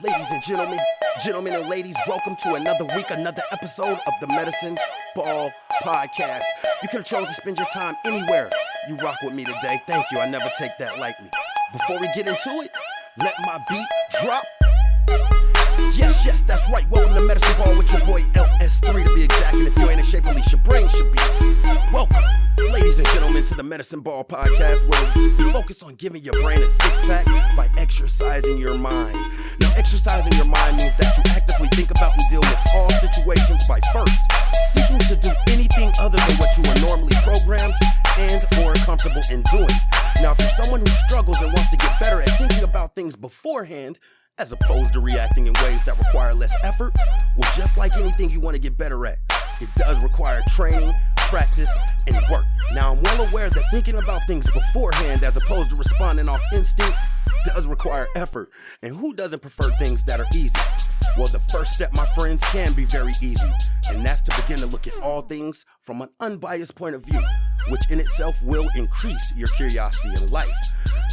Ladies and gentlemen and ladies, welcome to another week, another episode of the Medicine Ball Podcast. You could have chosen to spend your time anywhere. You rock with me today. Thank you. I never take that lightly. Before we get into it, let my beat drop. Yes, that's right. Welcome to Medicine Ball with your boy LS3 to be exact. And if you ain't in shape, at least your brain should be. Welcome, ladies and gentlemen, to the Medicine Ball Podcast, where we focus on giving your brain a six-pack by exercising your mind. Now, exercising your mind means that you actively think about and deal with all situations by first seeking to do anything other than what you are normally programmed and or comfortable in doing. Now, if you're someone who struggles and wants to get better at thinking about things beforehand, as opposed to reacting in ways that require less effort, well, just like anything you want to get better at, it does require training, practice, and work. Now, I'm well aware that thinking about things beforehand as opposed to responding off instinct does require effort. And who doesn't prefer things that are easy? Well, the first step, my friends, can be very easy, and that's to begin to look at all things from an unbiased point of view, which in itself will increase your curiosity in life.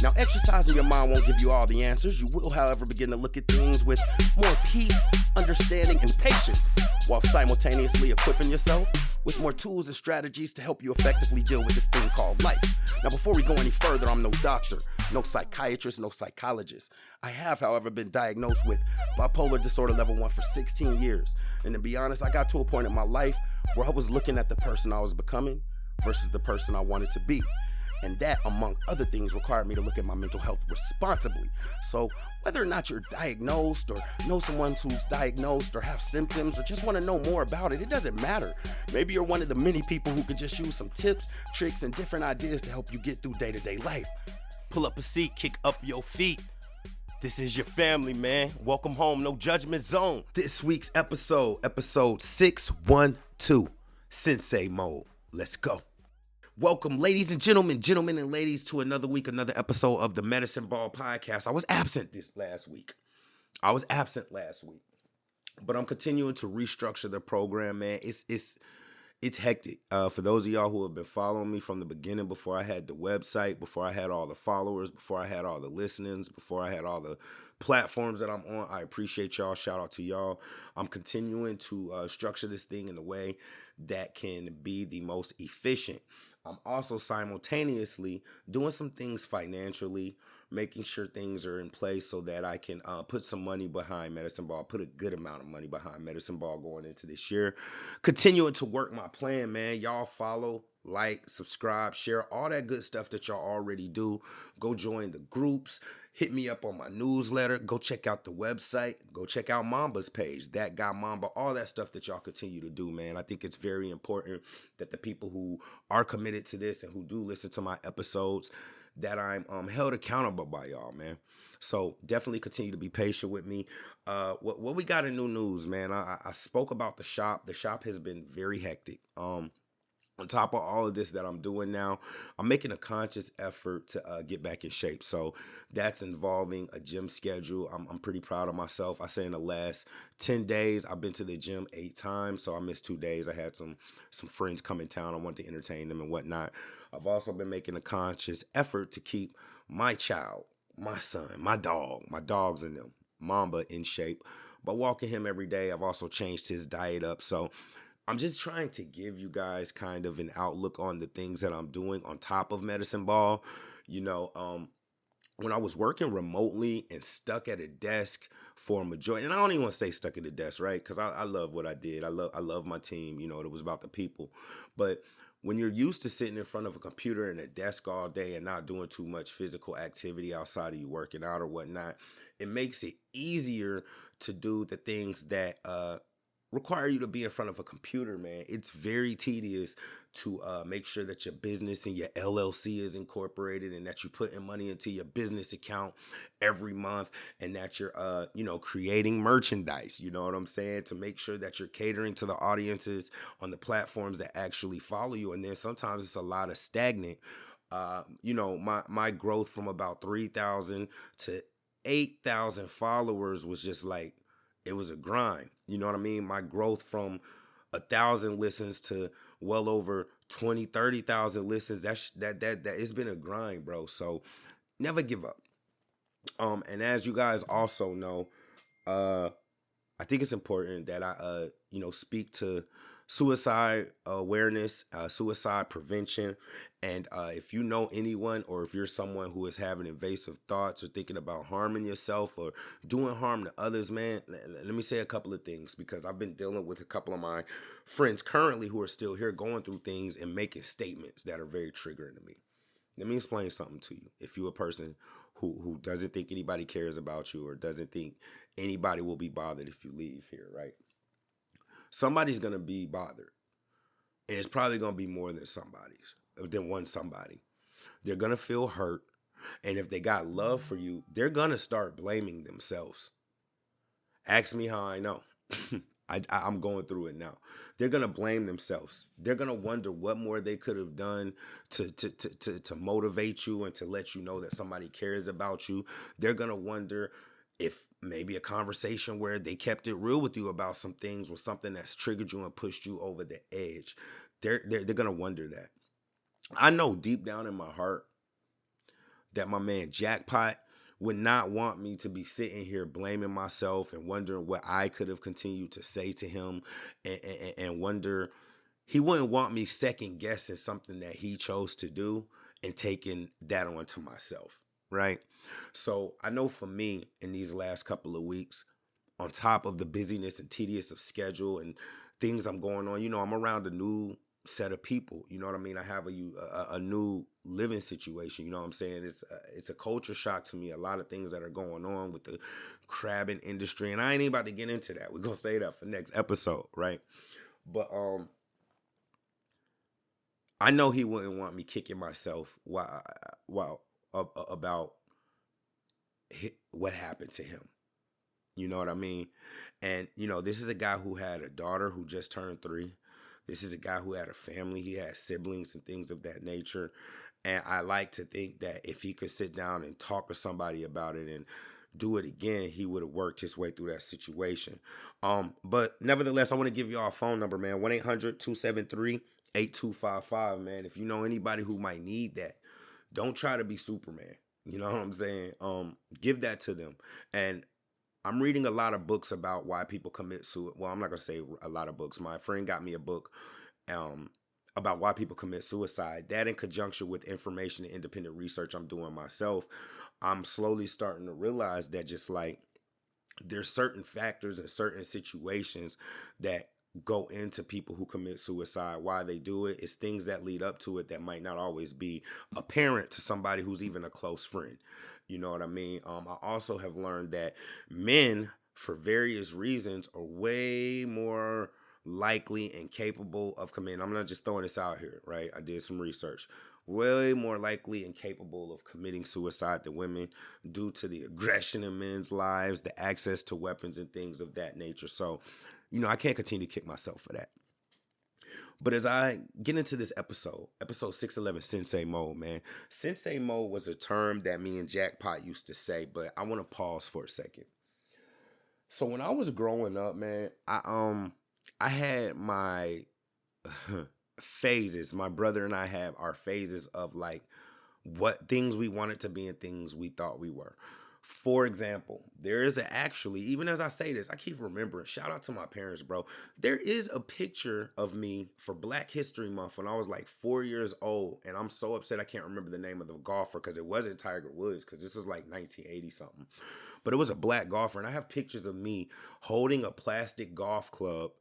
Now, exercising your mind won't give you all the answers. You will, however, begin to look at things with more peace, understanding, and patience, while simultaneously equipping yourself with more tools and strategies to help you effectively deal with this thing called life. Now, before we go any further, I'm no doctor, no psychiatrist, no psychologist. I have, however, been diagnosed with bipolar disorder level 1 for 16 years. And to be honest, I got to a point in my life where I was looking at the person I was becoming versus the person I wanted to be. And that, among other things, required me to look at my mental health responsibly. So whether or not you're diagnosed or know someone who's diagnosed or have symptoms or just want to know more about it, it doesn't matter. Maybe you're one of the many people who could just use some tips, tricks, and different ideas to help you get through day-to-day life. Pull up a seat, kick up your feet. This is your family, man. Welcome home, no judgment zone. This week's episode 612, Sensei Mode. Let's go. Welcome, ladies and gentlemen and ladies, to another week, another episode of the Medicine Ball Podcast. I was absent last week, but I'm continuing to restructure the program, man. It's hectic. For those of y'all who have been following me from the beginning, before I had the website, before I had all the followers, before I had all the listenings, before I had all the platforms that I'm on, I appreciate y'all. Shout out to y'all. I'm continuing to structure this thing in a way that can be the most efficient. I'm also simultaneously doing some things financially, making sure things are in place so that I can put some money behind Medicine Ball, put a good amount of money behind Medicine Ball going into this year. Continuing to work my plan, man. Y'all follow, like, subscribe, share, all that good stuff that y'all already do. Go join the groups. Hit me up on my newsletter. Go check out the website. Go check out Mamba's page, That Guy Mamba, all that stuff that y'all continue to do, man. I think it's very important that the people who are committed to this and who do listen to my episodes, that I'm held accountable by y'all, man. So definitely continue to be patient with me. What we got in new news, man? I spoke about the shop. The shop has been very hectic. On top of all of this that I'm doing now, I'm making a conscious effort to get back in shape. So that's involving a gym schedule. I'm pretty proud of myself. I say in the last 10 days, I've been to the gym 8 times. So I missed 2 days. I had some friends come in town. I wanted to entertain them and whatnot. I've also been making a conscious effort to keep my child, my son, my dogs in them, Mamba, in shape. By walking him every day, I've also changed his diet up. So I'm just trying to give you guys kind of an outlook on the things that I'm doing on top of Medicine Ball. You know, when I was working remotely and stuck at a desk for a majority, and I don't even want to say stuck at a desk, right? Because I love what I did. I love my team. You know, it was about the people. But when you're used to sitting in front of a computer and a desk all day and not doing too much physical activity outside of you working out or whatnot, it makes it easier to do the things that require you to be in front of a computer, man. It's very tedious to make sure that your business and your LLC is incorporated and that you're putting money into your business account every month and that you're, creating merchandise, you know what I'm saying, to make sure that you're catering to the audiences on the platforms that actually follow you. And then sometimes it's a lot of stagnant. My growth from about 3,000 to 8,000 followers was just like, it was a grind. You know what I mean? My growth from 1,000 listens to well over 20, 30,000 listens. That it's been a grind, bro. So never give up. And as you guys also know, Uh, I think it's important that I, speak to suicide awareness, suicide prevention, and if you know anyone, or if you're someone who is having invasive thoughts or thinking about harming yourself or doing harm to others, man, let me say a couple of things, because I've been dealing with a couple of my friends currently who are still here going through things and making statements that are very triggering to me. Let me explain something to you. If you're a person who doesn't think anybody cares about you, or doesn't think anybody will be bothered if you leave here, right? Somebody's gonna be bothered. And it's probably gonna be more than one somebody. They're gonna feel hurt. And if they got love for you, they're gonna start blaming themselves. Ask me how I know. I'm going through it now. They're gonna blame themselves. They're gonna wonder what more they could have done to motivate you and to let you know that somebody cares about you. They're gonna wonder if maybe a conversation where they kept it real with you about some things was something that's triggered you and pushed you over the edge. They're gonna wonder that. I know deep down in my heart that my man Jackpot would not want me to be sitting here blaming myself and wondering what I could have continued to say to him, and wonder, he wouldn't want me second guessing something that he chose to do and taking that onto myself, right? So I know for me in these last couple of weeks, on top of the busyness and tedious of schedule and things I'm going on, I'm around a new set of people. You know what I mean? I have a new living situation. You know what I'm saying? It's a culture shock to me. A lot of things that are going on with the crabbing industry, and I ain't even about to get into that. We're gonna say that for next episode, right? But I know he wouldn't want me kicking myself while about what happened to him. You know what I mean? And this is a guy who had a daughter who just turned 3. This is a guy who had a family. He had siblings and things of that nature. And I like to think that if he could sit down and talk to somebody about it and do it again, he would have worked his way through that situation. But nevertheless, I want to give you all a phone number, man. 1-800-273-8255, man. If you know anybody who might need that, don't try to be Superman. You know what I'm saying? Give that to them. And I'm reading a lot of books about why people commit suicide. Well, I'm not gonna say a lot of books. My friend got me a book um, about why people commit suicide. That, in conjunction with information and independent research I'm doing myself, I'm slowly starting to realize that just like there's certain factors and certain situations that go into people who commit suicide, why they do it. It's things that lead up to it that might not always be apparent to somebody who's even a close friend. You know what I mean? I also have learned that men, for various reasons, are way more likely and capable of committing. I'm not just throwing this out here, right? I did some research. Way more likely and capable of committing suicide than women, due to the aggression in men's lives, the access to weapons and things of that nature. So, I can't continue to kick myself for that. But as I get into this episode 611, Sensei Mode, man. Sensei Mode was a term that me and Jackpot used to say, but I want to pause for a second. So when I was growing up, man, I had my phases. My brother and I have our phases of like what things we wanted to be and things we thought we were. For example, there is actually, even as I say this, I keep remembering, shout out to my parents, bro. There is a picture of me for Black History Month when I was like 4 years old. And I'm so upset I can't remember the name of the golfer, because it wasn't Tiger Woods, because this was like 1980 something. But it was a black golfer. And I have pictures of me holding a plastic golf club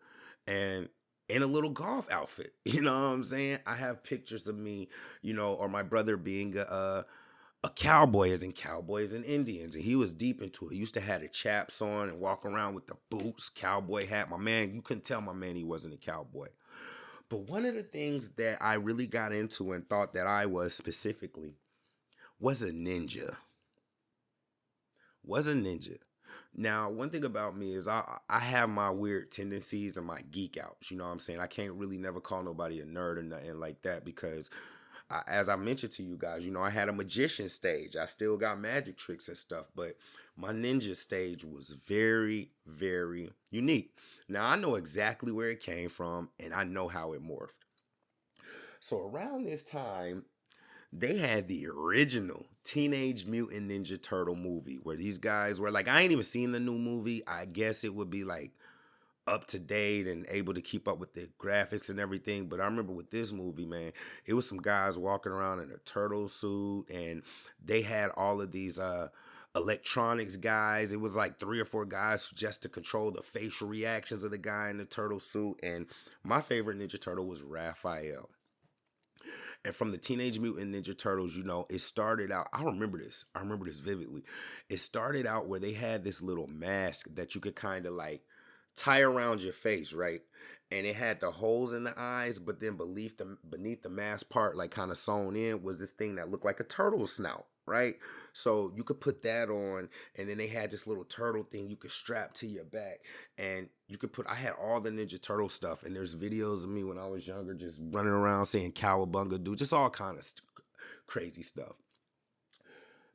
and in a little golf outfit. You know what I'm saying? I have pictures of me, or my brother being a cowboy, as in cowboys and Indians, and he was deep into it. He used to have the chaps on and walk around with the boots, cowboy hat. My man, you couldn't tell my man he wasn't a cowboy. But one of the things that I really got into and thought that I was specifically was a ninja. Was a ninja. Now, one thing about me is I have my weird tendencies and my geek outs. You know what I'm saying? I can't really never call nobody a nerd or nothing like that, because as I mentioned to you guys, I had a magician stage. I still got magic tricks and stuff, but my ninja stage was very, very unique. Now, I know exactly where it came from, and I know how it morphed. So around this time, they had the original Teenage Mutant Ninja Turtle movie where these guys were like, I ain't even seen the new movie. I guess it would be like up to date and able to keep up with the graphics and everything. But I remember with this movie, man, it was some guys walking around in a turtle suit, and they had all of these electronics guys. It was like 3 or 4 guys just to control the facial reactions of the guy in the turtle suit. And my favorite Ninja Turtle was Raphael. And from the Teenage Mutant Ninja Turtles, it started out. I remember this. I remember this vividly. It started out where they had this little mask that you could kind of like tie around your face, right? And it had the holes in the eyes, but then beneath the mask part, like kind of sewn in, was this thing that looked like a turtle snout, right? So you could put that on, and then they had this little turtle thing you could strap to your back, and you could put. I had all the Ninja Turtle stuff, and there's videos of me when I was younger, just running around saying "cowabunga, dude," just all kind of crazy stuff.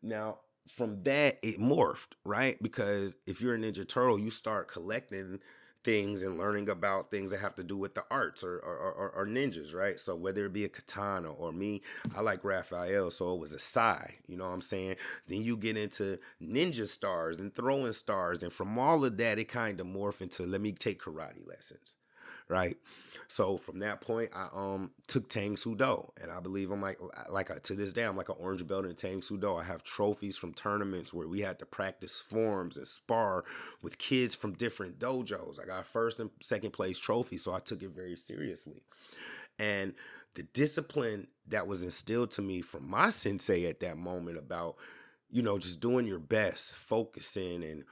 Now, from that, it morphed, right? Because if you're a Ninja Turtle, you start collecting things and learning about things that have to do with the arts or ninjas, right? So whether it be a katana or me, I like Raphael, so it was a Sai, you know what I'm saying? Then you get into ninja stars and throwing stars, and from all of that, it kind of morphed into let me take karate lessons, right? So from that point, I took Tang Soo Do, and I believe I'm to this day I'm like an orange belt in Tang Soo Do. I have trophies from tournaments where we had to practice forms and spar with kids from different dojos. I got first and second place trophies, so I took it very seriously. And the discipline that was instilled to me from my sensei at that moment about just doing your best, focusing, and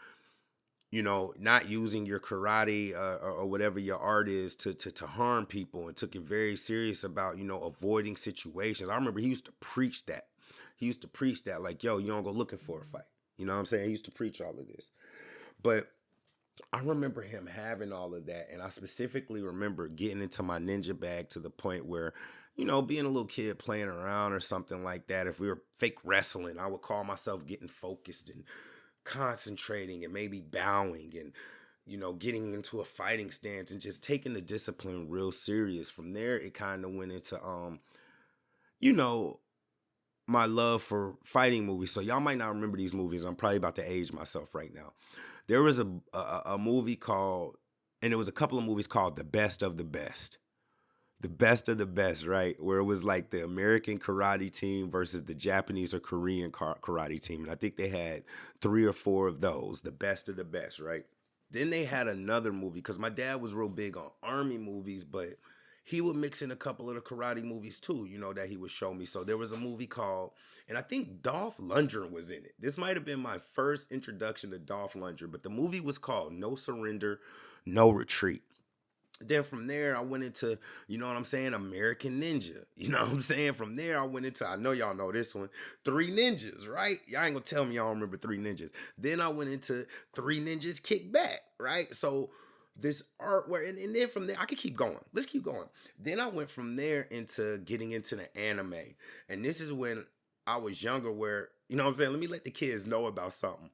not using your karate or whatever your art is to harm people, and took it very serious about, avoiding situations. I remember he used to preach that. He used to preach that like, yo, you don't go looking for a fight. You know what I'm saying? He used to preach all of this. But I remember him having all of that. And I specifically remember getting into my ninja bag to the point where, being a little kid playing around or something like that, if we were fake wrestling, I would call myself getting focused and concentrating and maybe bowing and getting into a fighting stance and just taking the discipline real serious. From there it kind of went into you know my love for fighting movies. So y'all might not remember these movies. I'm probably about to age myself right now. There was a movie called, and it was a couple of movies called The Best of the Best. The best of the best, right? Where it was like the American karate team versus the Japanese or Korean karate team. And I think they had 3 or 4 of those, the best of the best, right? Then they had another movie because my dad was real big on army movies, but he would mix in a couple of the karate movies too, that he would show me. So there was a movie called, and I think Dolph Lundgren was in it. This might have been my first introduction to Dolph Lundgren, but the movie was called No Surrender, No Retreat. Then from there, I went into, you know what I'm saying, American Ninja. You know what I'm saying? From there, I went into, I know y'all know this one, Three Ninjas, right? Y'all ain't gonna tell me y'all remember Three Ninjas. Then I went into Three Ninjas Kick Back, right? So this artwork, and then from there, I could keep going. Let's keep going. Then I went from there into getting into the anime. And this is when I was younger, where, you know what I'm saying? Let me let the kids know about something.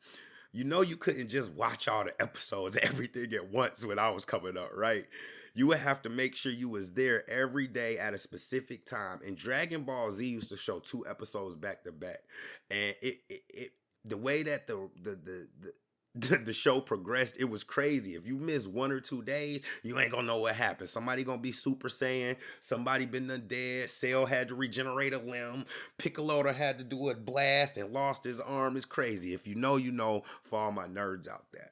You couldn't just watch all the episodes, everything at once when I was coming up, right? You would have to make sure you was there every day at a specific time. And Dragon Ball Z used to show 2 episodes back to back, and it the way that the show progressed, it was crazy. If you miss 1 or 2 days, you ain't gonna know what happened. Somebody gonna be Super Saiyan. Somebody been done dead. Cell had to regenerate a limb. Piccolo had to do a blast and lost his arm. It's crazy. If you know, you know. For all my nerds out there.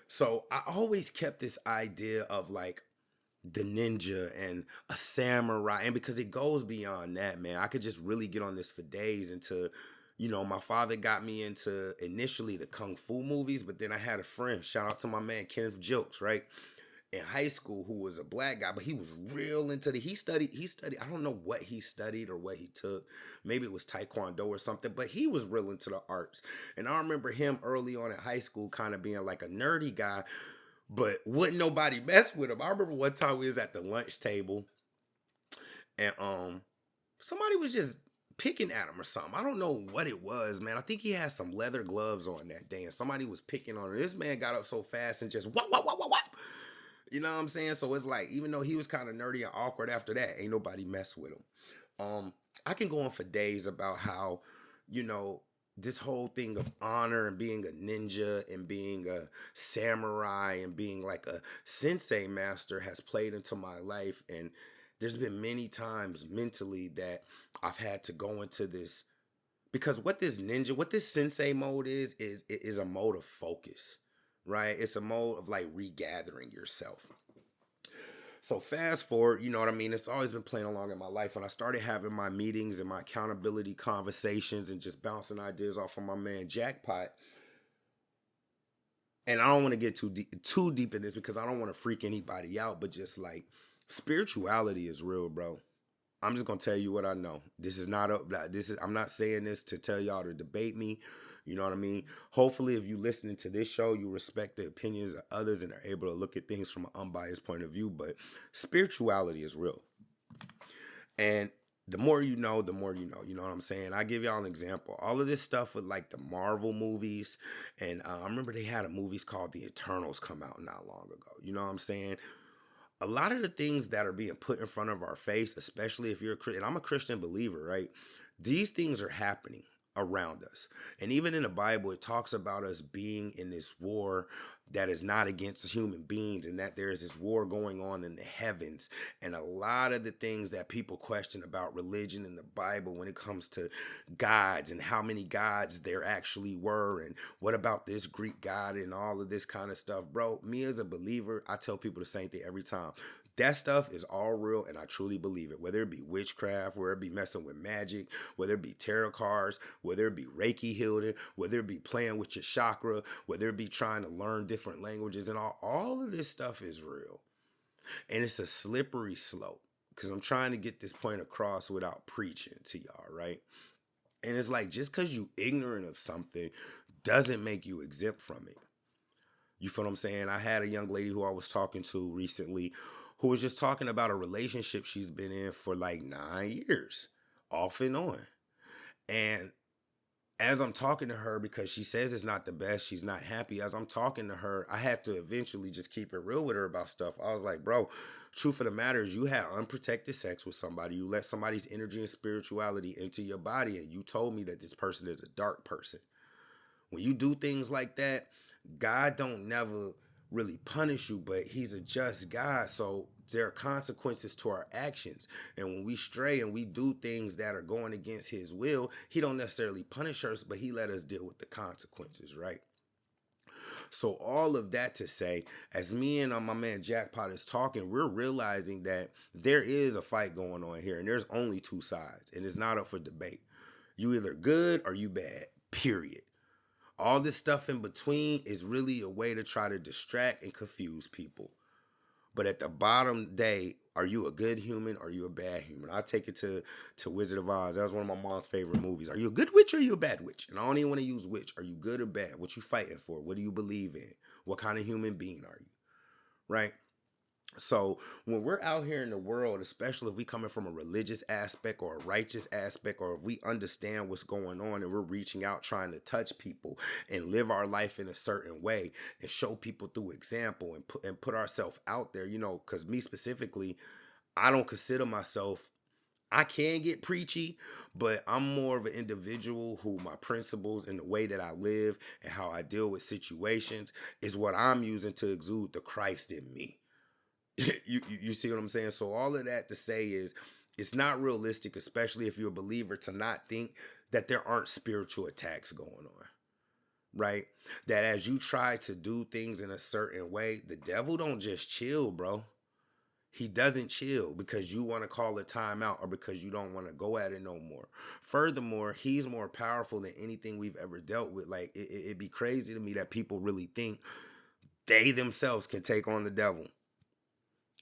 So I always kept this idea of like the ninja and a samurai, and because it goes beyond that, man, I could just really get on this for days. Into my father got me into initially the kung fu movies, but then I had a friend, shout out to my man Kenneth Jilks, right, in high school, who was a black guy, but he was real into he studied, I don't know what he studied or what he took. Maybe it was taekwondo or something, but he was real into the arts. And I remember him early on in high school kind of being like a nerdy guy, but wouldn't nobody mess with him. I remember one time we was at the lunch table, and somebody was just picking at him or something. I don't know what it was, man. I think he had some leather gloves on that day, and somebody was picking on him. This man got up so fast and just whop whop whop whop whop. You know what I'm saying? So it's like, even though he was kind of nerdy and awkward after that, ain't nobody mess with him. Um, I can go on for days about how, you know, this whole thing of honor and being a ninja and being a samurai and being like a sensei master has played into my life. And there's been many times mentally that I've had to go into this, because what this sensei mode is a mode of focus, right? It's a mode of like regathering yourself. So fast forward, you know what I mean? It's always been playing along in my life. When I started having my meetings and my accountability conversations and just bouncing ideas off of my man Jackpot, and I don't want to get too deep in this because I don't want to freak anybody out, but just like spirituality is real, bro. I'm just gonna tell you what I know. This is not a this is I'm not saying this to tell y'all to debate me. You know what I mean? Hopefully, if you listening to this show, you respect the opinions of others and are able to look at things from an unbiased point of view. But spirituality is real. And the more you know, the more you know. You know what I'm saying? I give y'all an example. All of this stuff with like the Marvel movies, and I remember they had a movies called The Eternals come out not long ago. You know what I'm saying? A lot of the things that are being put in front of our face, especially if you're a Christian, and I'm a Christian believer, right? These things are happening around us. And even in the Bible, it talks about us being in this war that is not against human beings, and that there is this war going on in the heavens. And a lot of the things that people question about religion in the Bible when it comes to gods and how many gods there actually were, and what about this Greek god and all of this kind of stuff, bro. Me as a believer, I tell people the same thing every time. That stuff is all real, and I truly believe it. Whether it be witchcraft, whether it be messing with magic, whether it be tarot cards, whether it be Reiki healing, whether it be playing with your chakra, whether it be trying to learn different languages, and all of this stuff is real. And it's a slippery slope, because I'm trying to get this point across without preaching to y'all, right? And it's like, just because you ignorant of something doesn't make you exempt from it. You feel what I'm saying? I had a young lady who I was talking to recently who was just talking about a relationship she's been in for like 9 years, off and on. And as I'm talking to her, because she says it's not the best, she's not happy. As I'm talking to her, I had to eventually just keep it real with her about stuff. I was like, bro, truth of the matter is you had unprotected sex with somebody. You let somebody's energy and spirituality into your body, and you told me that this person is a dark person. When you do things like that, God don't never really punish you, but he's a just God. So there are consequences to our actions. And when we stray and we do things that are going against his will, he don't necessarily punish us, but he let us deal with the consequences, right? So all of that to say, as me and my man Jackpot is talking, we're realizing that there is a fight going on here, and there's only two sides, and it's not up for debate. You either good or you bad, period. All this stuff in between is really a way to try to distract and confuse people. But at the bottom day, are you a good human or are you a bad human? I take it to Wizard of Oz. That was one of my mom's favorite movies. Are you a good witch or are you a bad witch? And I don't even want to use witch. Are you good or bad? What you fighting for? What do you believe in? What kind of human being are you? Right? So when we're out here in the world, especially if we coming from a religious aspect or a righteous aspect, or if we understand what's going on and we're reaching out trying to touch people and live our life in a certain way and show people through example and put ourselves out there, you know, because me specifically, I don't consider myself, I can get preachy, but I'm more of an individual who my principles and the way that I live and how I deal with situations is what I'm using to exude the Christ in me. You see what I'm saying? So all of that to say is it's not realistic, especially if you're a believer, to not think that there aren't spiritual attacks going on. Right? That as you try to do things in a certain way, the devil don't just chill, bro. He doesn't chill because you want to call a timeout or because you don't want to go at it no more. Furthermore, he's more powerful than anything we've ever dealt with. Like, it'd be crazy to me that people really think they themselves can take on the devil.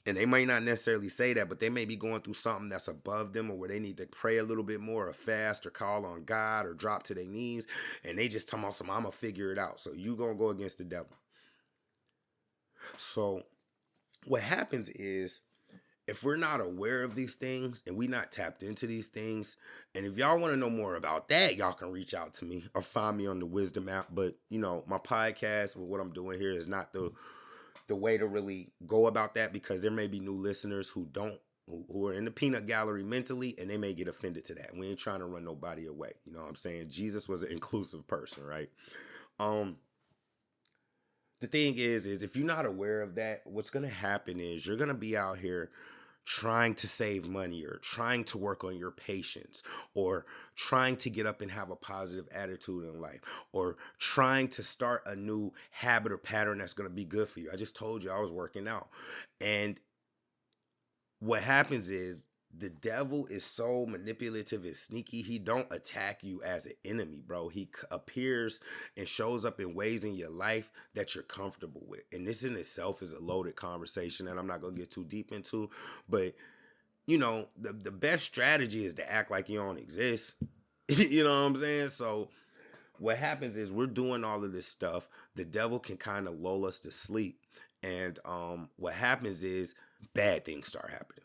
And they might not necessarily say that, but they may be going through something that's above them, or where they need to pray a little bit more or fast or call on God or drop to their knees. And they just tell me, I'm going to figure it out. So you going to go against the devil. So what happens is, if we're not aware of these things and we not tapped into these things, and if y'all want to know more about that, y'all can reach out to me or find me on the Wisdom app. But, you know, my podcast with what I'm doing here is not the way to really go about that, because there may be new listeners who don't who are in the peanut gallery mentally, and they may get offended to that. We ain't trying to run nobody away. You know what I'm saying? Jesus was an inclusive person, right? Um, the thing is if you're not aware of that, what's gonna happen is you're gonna be out here trying to save money or trying to work on your patience or trying to get up and have a positive attitude in life or trying to start a new habit or pattern that's going to be good for you. I just told you I was working out. And what happens is the devil is so manipulative and sneaky. He don't attack you as an enemy, bro. He appears and shows up in ways in your life that you're comfortable with. And this in itself is a loaded conversation that I'm not going to get too deep into. But, you know, the best strategy is to act like you don't exist. You know what I'm saying? So what happens is we're doing all of this stuff. The devil can kind of lull us to sleep. And what happens is bad things start happening.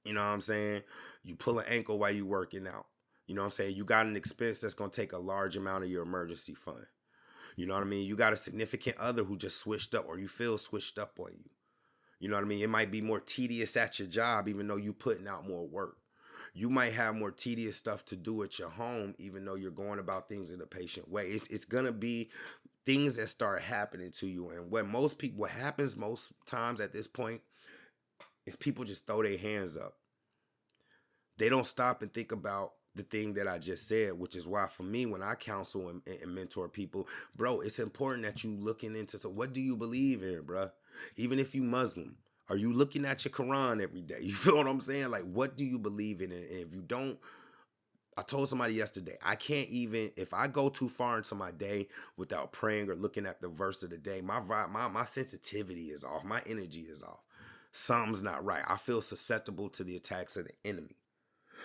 You know what I'm saying? You pull an ankle while you working out. You know what I'm saying? You got an expense that's going to take a large amount of your emergency fund. You know what I mean? You got a significant other who just switched up or you feel switched up on you. You know what I mean? It might be more tedious at your job even though you putting out more work. You might have more tedious stuff to do at your home even though you're going about things in a patient way. It's going to be things that start happening to you. And what happens most times at this point is people just throw their hands up. They don't stop and think about the thing that I just said, which is why for me, when I counsel and mentor people, bro, it's important that you looking into, so what do you believe in, bro? Even if you Muslim, are you looking at your Quran every day? You feel what I'm saying? Like, what do you believe in? And if you don't, I told somebody yesterday, I can't even, if I go too far into my day without praying or looking at the verse of the day, my vibe, my sensitivity is off. My energy is off. Something's not right. I feel susceptible to the attacks of the enemy.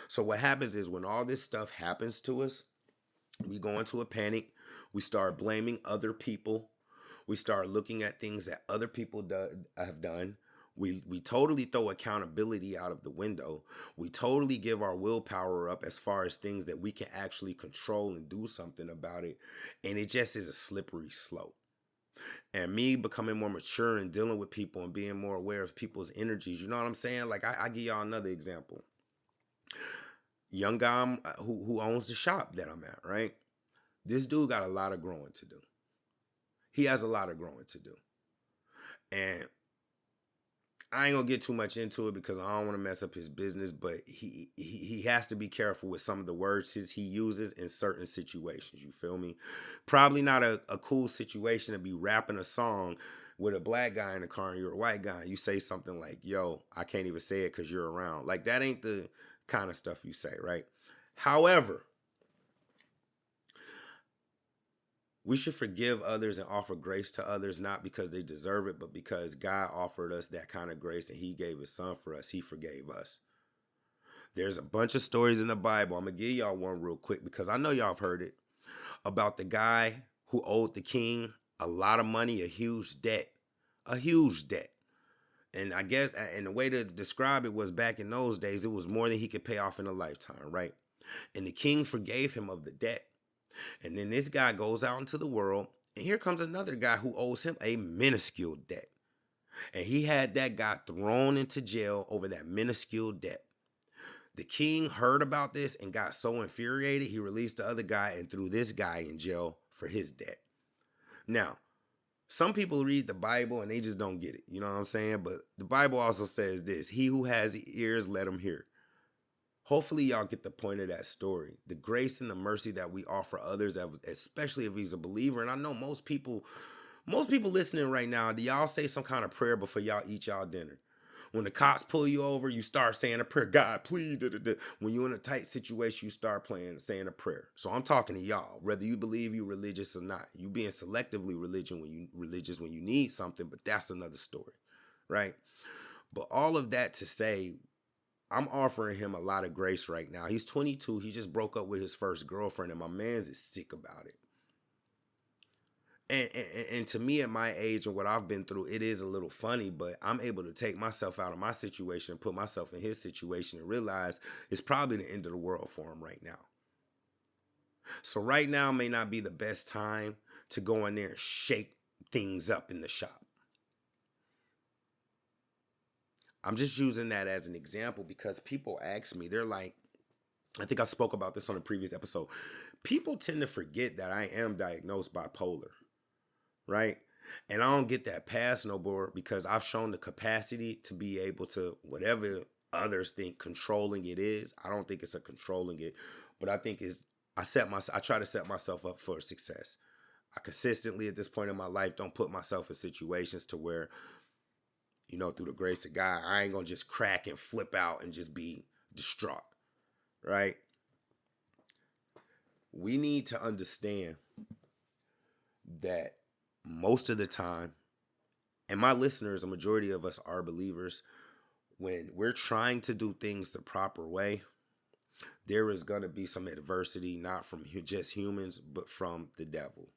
So what happens is when all this stuff happens to us, we go into a panic. We start blaming other people. We start looking at things that other people have done. We totally throw accountability out of the window. We totally give our willpower up as far as things that we can actually control and do something about it. And it just is a slippery slope. And me becoming more mature and dealing with people and being more aware of people's energies, you know what I'm saying? Like I give y'all another example. Young guy who owns the shop that I'm at, right? This dude got a lot of growing to do. He has a lot of growing to do. And I ain't gonna get too much into it because I don't want to mess up his business, but he has to be careful with some of the words he uses in certain situations. You feel me? Probably not a cool situation to be rapping a song with a black guy in the car and you're a white guy. And you say something like, yo, I can't even say it because you're around. Like that ain't the kind of stuff you say, right? However, we should forgive others and offer grace to others, not because they deserve it, but because God offered us that kind of grace and he gave his son for us. He forgave us. There's a bunch of stories in the Bible. I'm going to give y'all one real quick because I know y'all have heard it, about the guy who owed the king a lot of money, a huge debt. And I guess, and the way to describe it was back in those days, it was more than he could pay off in a lifetime, right? And the king forgave him of the debt. And then this guy goes out into the world, and here comes another guy who owes him a minuscule debt. And he had that guy thrown into jail over that minuscule debt. The king heard about this and got so infuriated, he released the other guy and threw this guy in jail for his debt. Now, some people read the Bible and they just don't get it. You know what I'm saying? But the Bible also says this: he who has ears, let him hear. Hopefully y'all get the point of that story. The grace and the mercy that we offer others, especially if he's a believer. And I know most people listening right now, do y'all say some kind of prayer before y'all eat y'all dinner? When the cops pull you over, you start saying a prayer. God, please. Da, da, da. When you're in a tight situation, you start saying a prayer. So I'm talking to y'all, whether you believe you're religious or not. You being selectively religious when you need something, but that's another story, right? But all of that to say, I'm offering him a lot of grace right now. He's 22. He just broke up with his first girlfriend, and my man's is sick about it. And to me at my age and what I've been through, it is a little funny, but I'm able to take myself out of my situation and put myself in his situation and realize it's probably the end of the world for him right now. So right now may not be the best time to go in there and shake things up in the shop. I'm just using that as an example because people ask me, they're like, I think I spoke about this on a previous episode. People tend to forget that I am diagnosed bipolar, right? And I don't get that pass no more because I've shown the capacity to be able to, whatever others think controlling it is. I don't think it's a controlling it, but I think it's, I try to set myself up for success. I consistently at this point in my life don't put myself in situations to where, through the grace of God, I ain't gonna just crack and flip out and just be distraught, right? We need to understand that most of the time, and my listeners, a majority of us are believers, when we're trying to do things the proper way, there is going to be some adversity, not from just humans, but from the devil.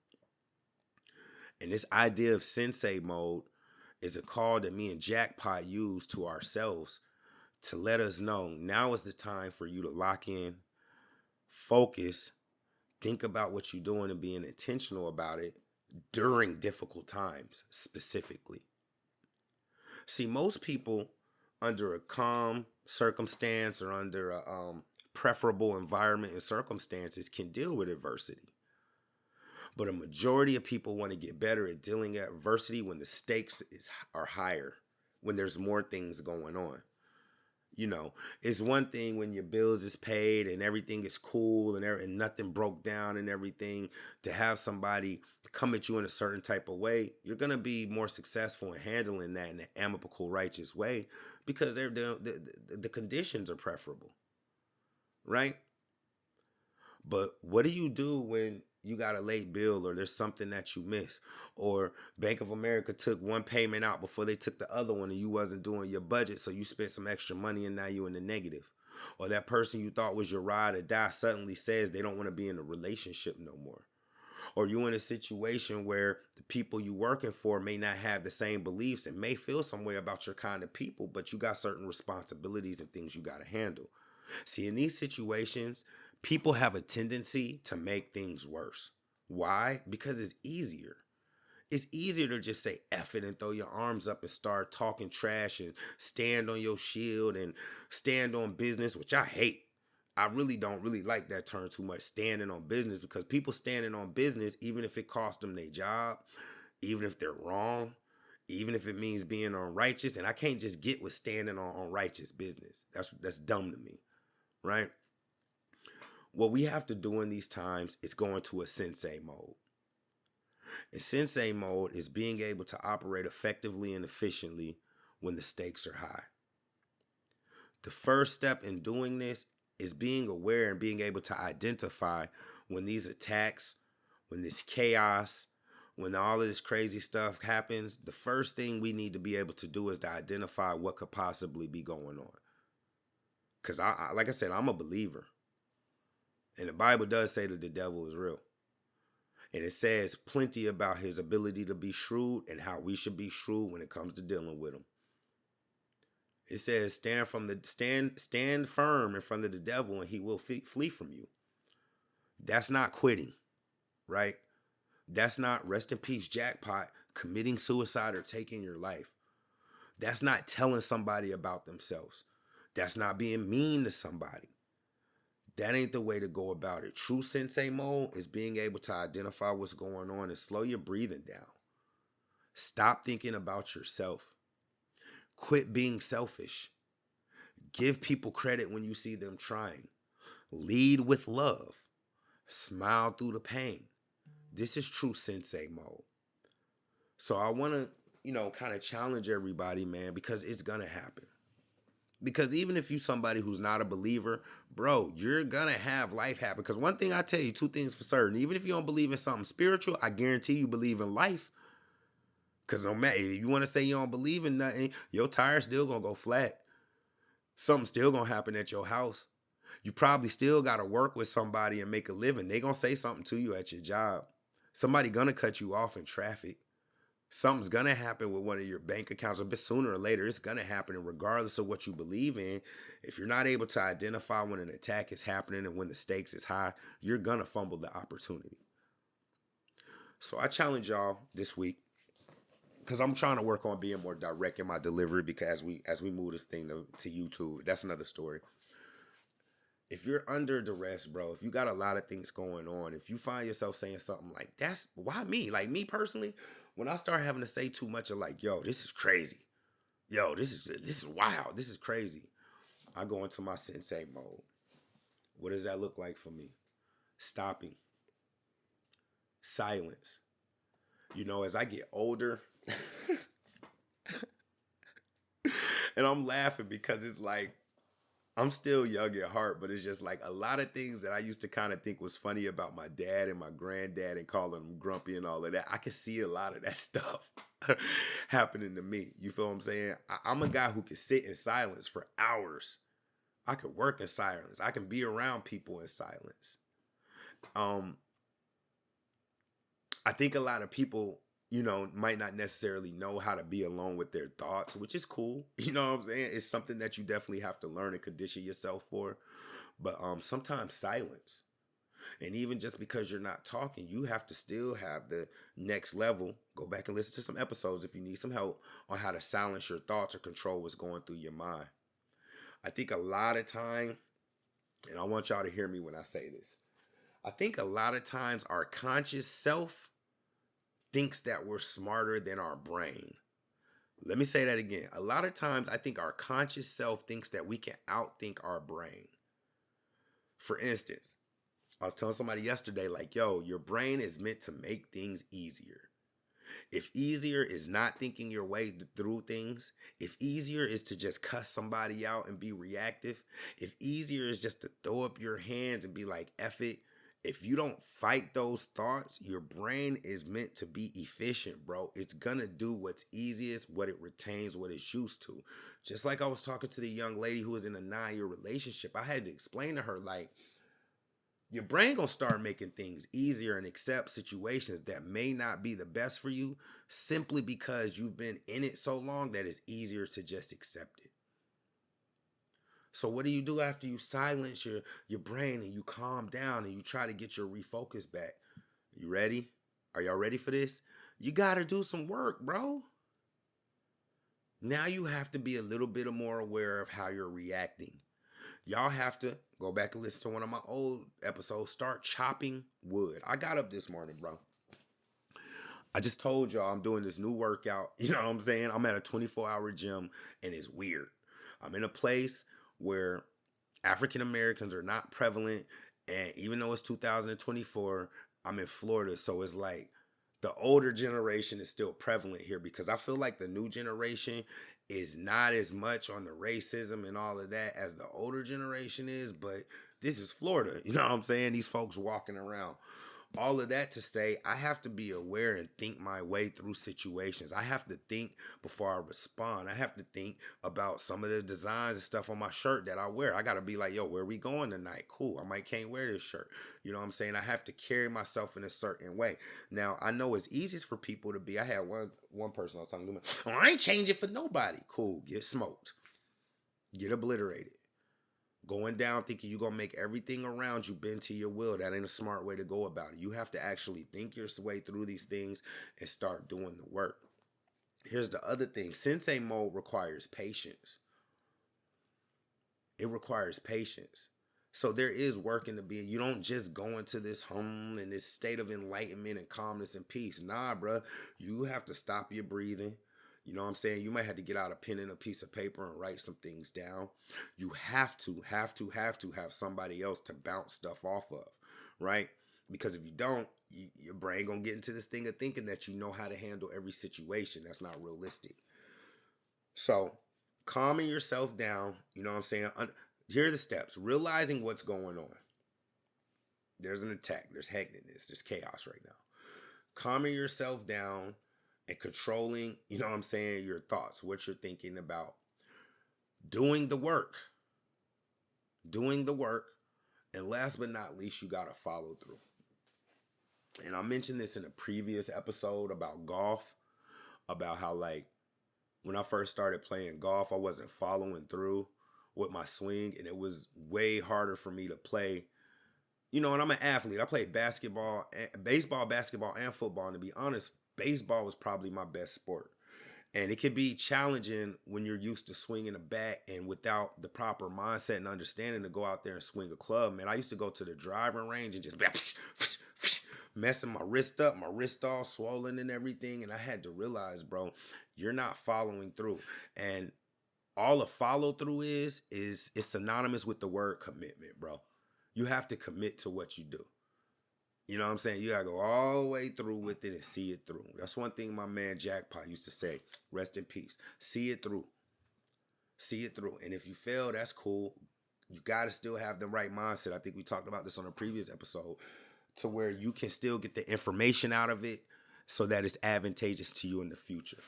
And this idea of Sensei Mode is a call that me and Jackpot use to ourselves to let us know now is the time for you to lock in, focus, think about what you're doing and being intentional about it during difficult times specifically. See, most people under a calm circumstance or under a preferable environment and circumstances can deal with adversity. But a majority of people want to get better at dealing with adversity when the stakes are higher, when there's more things going on. It's one thing when your bills is paid and everything is cool and nothing broke down and everything. To have somebody come at you in a certain type of way, you're going to be more successful in handling that in an amicable, righteous way because the conditions are preferable, right? But what do you do when you got a late bill or there's something that you miss, or Bank of America took one payment out before they took the other one and you wasn't doing your budget, so you spent some extra money and now you're in the negative? Or that person you thought was your ride or die suddenly says they don't want to be in a relationship no more. Or you in a situation where the people you working for may not have the same beliefs and may feel some way about your kind of people, but you got certain responsibilities and things you got to handle. See, in these situations, people have a tendency to make things worse. Why? Because it's easier. It's easier to just say F it and throw your arms up and start talking trash and stand on your shield and stand on business, which I hate. I really don't really like that term too much, standing on business, because people standing on business, even if it costs them their job, even if they're wrong, even if it means being unrighteous, and I can't just get with standing on righteous business. That's dumb to me, right? What we have to do in these times is go into a Sensei mode. And Sensei mode is being able to operate effectively and efficiently when the stakes are high. The first step in doing this is being aware and being able to identify when these attacks, when this chaos, when all of this crazy stuff happens. The first thing we need to be able to do is to identify what could possibly be going on. Because like I said, I'm a believer. And the Bible does say that the devil is real. And it says plenty about his ability to be shrewd and how we should be shrewd when it comes to dealing with him. It says stand firm in front of the devil and he will flee from you. That's not quitting, right? That's not rest in peace jackpot, committing suicide or taking your life. That's not telling somebody about themselves. That's not being mean to somebody. That ain't the way to go about it. True Sensei mode is being able to identify what's going on and slow your breathing down. Stop thinking about yourself. Quit being selfish. Give people credit when you see them trying. Lead with love. Smile through the pain. This is true Sensei mode. So I want to, kind of challenge everybody, man, because it's going to happen. Because even if you're somebody who's not a believer, bro, you're going to have life happen. Because one thing I tell you, two things for certain. Even if you don't believe in something spiritual, I guarantee you believe in life. Because no matter, if you want to say you don't believe in nothing, your tire's still going to go flat. Something's still going to happen at your house. You probably still got to work with somebody and make a living. They going to say something to you at your job. Somebody going to cut you off in traffic. Something's going to happen with one of your bank accounts, but sooner or later, it's going to happen. And regardless of what you believe in, if you're not able to identify when an attack is happening and when the stakes is high, you're going to fumble the opportunity. So I challenge y'all this week, because I'm trying to work on being more direct in my delivery, because as we move this thing to YouTube, that's another story. If you're under duress, bro, if you got a lot of things going on, if you find yourself saying something like, that's why me, like me personally, when I start having to say too much of like, yo, this is crazy. Yo, this is wild. This is crazy. I go into my sensei mode. What does that look like for me? Stopping. Silence. As I get older, and I'm laughing because it's like I'm still young at heart, but it's just like a lot of things that I used to kind of think was funny about my dad and my granddad and calling them grumpy and all of that. I can see a lot of that stuff happening to me. You feel what I'm saying? I'm a guy who can sit in silence for hours. I can work in silence. I can be around people in silence. Um, I think a lot of people, might not necessarily know how to be alone with their thoughts, which is cool. You know what I'm saying? It's something that you definitely have to learn and condition yourself for. But sometimes silence. And even just because you're not talking, you have to still have the next level. Go back and listen to some episodes if you need some help on how to silence your thoughts or control what's going through your mind. I think a lot of time, and I want y'all to hear me when I say this, I think a lot of times our conscious self thinks that we're smarter than our brain. Let me say that again. A lot of times I think our conscious self thinks that we can outthink our brain. For instance, I was telling somebody yesterday, like, yo, your brain is meant to make things easier. If easier is not thinking your way through things, if easier is to just cuss somebody out and be reactive, if easier is just to throw up your hands and be like, F it, if you don't fight those thoughts, your brain is meant to be efficient, bro. It's gonna do what's easiest, what it retains, what it's used to. Just like I was talking to the young lady who was in a 9-year relationship, I had to explain to her, like, your brain gonna start making things easier and accept situations that may not be the best for you simply because you've been in it so long that it's easier to just accept it. So what do you do after you silence your brain and you calm down and you try to get your refocus back? You ready? Are y'all ready for this? You gotta do some work, bro. Now you have to be a little bit more aware of how you're reacting. Y'all have to go back and listen to one of my old episodes. Start chopping wood. I got up this morning, bro. I just told y'all I'm doing this new workout. You know what I'm saying? I'm at a 24-hour gym and it's weird. I'm in a place where African Americans are not prevalent. And even though it's 2024, I'm in Florida. So it's like the older generation is still prevalent here, because I feel like the new generation is not as much on the racism and all of that as the older generation is. But this is Florida. You know what I'm saying? These folks walking around. All of that to say, I have to be aware and think my way through situations. I have to think before I respond. I have to think about some of the designs and stuff on my shirt that I wear. I got to be like, yo, where we going tonight? Cool. I might can't wear this shirt. You know what I'm saying? I have to carry myself in a certain way. Now, I know it's easiest for people to be, I had one person I was talking to, oh, I ain't changing for nobody. Cool. Get smoked. Get obliterated. Going down thinking you're going to make everything around you bend to your will. That ain't a smart way to go about it. You have to actually think your way through these things and start doing the work. Here's the other thing. Sensei mode requires patience. It requires patience. So there is work in the being. You don't just go into this hum and this state of enlightenment and calmness and peace. Nah, bro. You have to stop your breathing. You know what I'm saying? You might have to get out a pen and a piece of paper and write some things down. You have to have somebody else to bounce stuff off of, right? Because if you don't, your brain gonna get into this thing of thinking that you know how to handle every situation. That's not realistic. So calming yourself down, you know what I'm saying? Here are the steps. Realizing what's going on. There's an attack. There's hecticness. There's chaos right now. Calming yourself down and controlling, you know what I'm saying, your thoughts, what you're thinking about. Doing the work. Doing the work. And last but not least, you got to follow through. And I mentioned this in a previous episode about golf, about how, like, when I first started playing golf, I wasn't following through with my swing, and it was way harder for me to play. You know, and I'm an athlete. I played basketball, baseball, basketball, and football. And to be honest, baseball was probably my best sport. And it can be challenging when you're used to swinging a bat and without the proper mindset and understanding to go out there and swing a club. Man, I used to go to the driving range and just messing my wrist up, my wrist all swollen and everything. And I had to realize, bro, you're not following through. And all a follow through is it's synonymous with the word commitment, bro. You have to commit to what you do. You know what I'm saying? You gotta go all the way through with it and see it through. That's one thing my man Jackpot used to say. Rest in peace. See it through. See it through. And if you fail, that's cool. You gotta still have the right mindset. I think we talked about this on a previous episode, to where you can still get the information out of it so that it's advantageous to you in the future.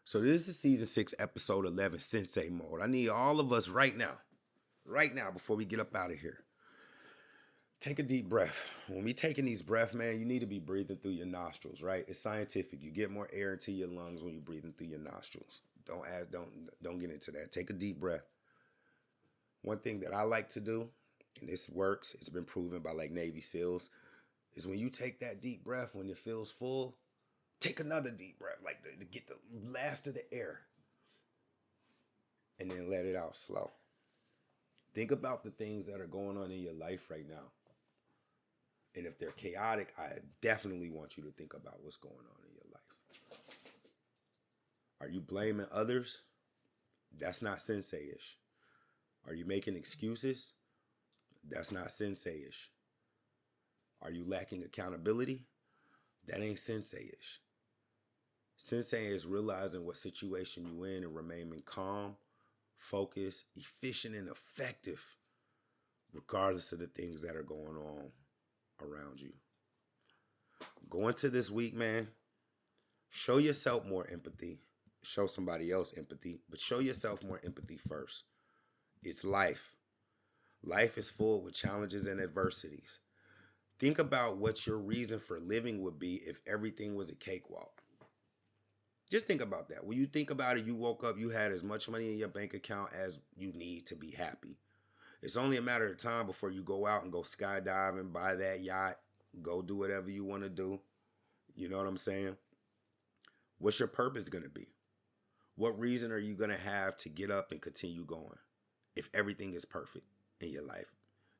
So this is season 6, episode 11, Sensei Mode. I need all of us right now, before we get up out of here. Take a deep breath. When we taking these breaths, man, you need to be breathing through your nostrils, right? It's scientific. You get more air into your lungs when you're breathing through your nostrils. Don't get into that. Take a deep breath. One thing that I like to do, and this works, it's been proven by like Navy SEALs, is when you take that deep breath, when it feels full, take another deep breath, like to get the last of the air, and then let it out slow. Think about the things that are going on in your life right now. And if they're chaotic, I definitely want you to think about what's going on in your life. Are you blaming others? That's not sensei-ish. Are you making excuses? That's not sensei-ish. Are you lacking accountability? That ain't sensei-ish. Sensei is realizing what situation you in and remaining calm, focused, efficient, and effective, regardless of the things that are going on around you. Go into this week, man. Show yourself more empathy. Show somebody else empathy, but show yourself more empathy first. It's life. Life is full with challenges and adversities. Think about what your reason for living would be if everything was a cakewalk. Just think about that. When you think about it, you woke up, you had as much money in your bank account as you need to be happy. It's only a matter of time before you go out and go skydiving, buy that yacht, go do whatever you want to do. You know what I'm saying? What's your purpose going to be? What reason are you going to have to get up and continue going if everything is perfect in your life?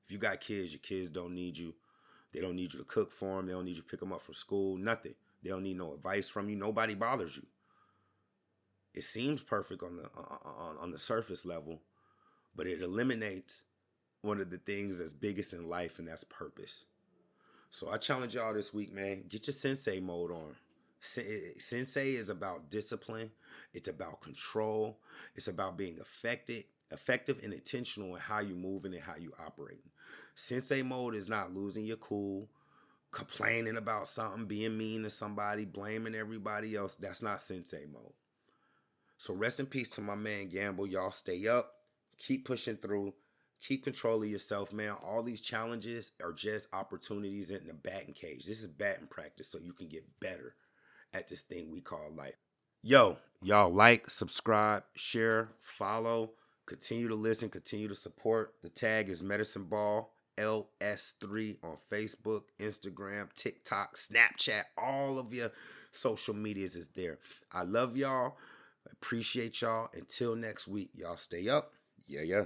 If you got kids, your kids don't need you. They don't need you to cook for them. They don't need you to pick them up from school. Nothing. They don't need no advice from you. Nobody bothers you. It seems perfect on the surface level, but it eliminates one of the things that's biggest in life, and that's purpose. So I challenge y'all this week, man. Get your sensei mode on. Sensei is about discipline. It's about control. It's about being effective and intentional in how you moving and how you operating. Sensei mode is not losing your cool, complaining about something, being mean to somebody, blaming everybody else. That's not sensei mode. So rest in peace to my man Gamble. Y'all stay up. Keep pushing through. Keep control of yourself, man. All these challenges are just opportunities in the batting cage. This is batting practice so you can get better at this thing we call life. Yo, y'all like, subscribe, share, follow, continue to listen, continue to support. The tag is Medicine Ball LS3 on Facebook, Instagram, TikTok, Snapchat. All of your social medias is there. I love y'all. Appreciate y'all. Until next week, y'all stay up. Yeah.